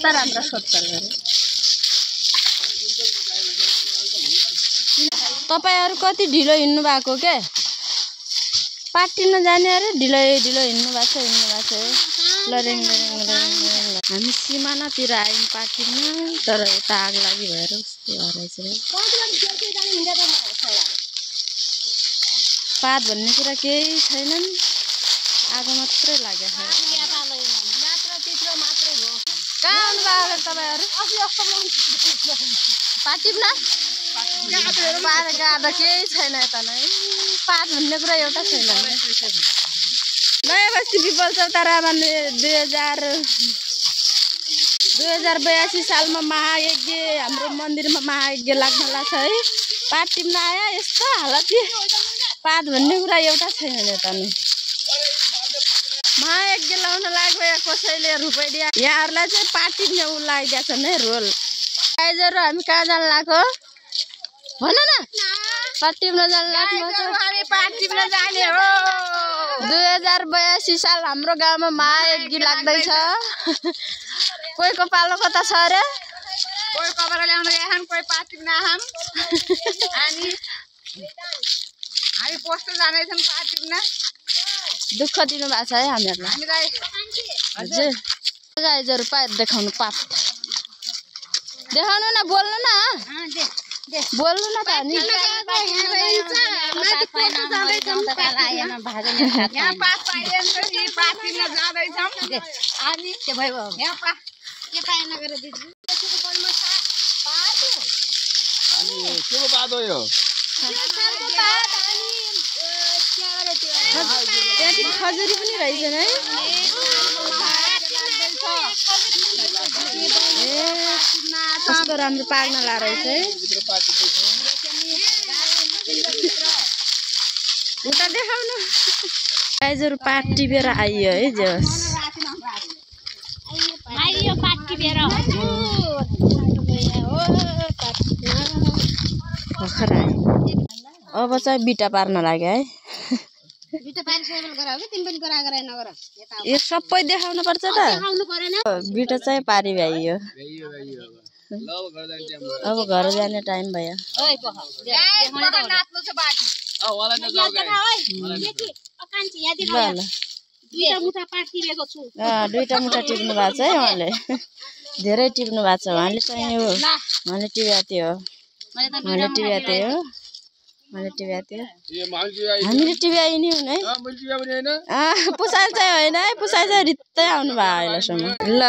कस्ता राम्रा सोध्छन् गरे। तपाईहरु कति ढिलो हिँड्नु भएको के? पार्टिन जाने अरे ढिलो हिँड्नु भएको छ लरेङ। हामी सिमानातिर आयौँ पार्टिमा, तर यता आग लागि भएर उस्तो हराइछ रे। पात भन्ने कुरा केही छैनन्, आगो मात्रै लाग्यो छ। कहाँ आउनु भएको तपाईहरु? पार्टिमा पात गाड्दा केही छैन यता नै। पात भन्ने कुरा एउटा छैन। नयाँ बस्ती पिपल चौतारामा 2082 सालमा महायज्ञ, हाम्रो मन्दिरमा महायज्ञ लाग्नला छ है। पात टिप्न आयो, यस्तो हालत। पात भन्ने कुरा एउटा छैन यता नै। महायज्ञ लाउन लाग्यो कसैले रुपैयाँ। यहाँहरूलाई चाहिँ पात टिप्ने उ लागिदिएको छ नै रोल। आइजहरू हामी कहाँ जान लाग्यो भन न? पात टिप्न जान लाग्नु छ। हामी पात टिप्न जाने हो। 2082 साल हाम्रो गाउँमा महायज्ञ लाग्दैछ। कोहीको पालो कता छ अरे? कोही कपडा ल्याउन गएछन्, कोही पात टिप्न आछन्। हामी पोस्ट जाँदैछौँ पात टिप्न। दुःख दिनु भएको छ है हामीहरूलाई। हजुर गाइजहरू पात देखाउनु, पात देखाउनु न, बोल्नु न, बोल्नु न त नि। खजुरी पनि रहेछ है। कस्तो राम्रो पाक्न ला रहेछ है। उता देखाउनु। गाइजहरू पात टिपेर आइयो है। जस अब चाहिँ बिटा पार्न लाग्यो है। यो सबै देखाउनु पर्छ त। बिटा चाहिँ पारि भइयो। अब घर जाने टाइम भयो। दुईटा मुठा टिप्नु भएको छ है उहाँले। धेरै टिप्नु भएको छ उहाँले चाहिँ। हो उहाँले टिपेको थियो, हामीले हामीले टिप्याइ नि हुन् है। पुसाइ चाहिँ होइन है, पुसाइ चाहिँ रित्तै आउनु भयो अहिलेसम्म। ल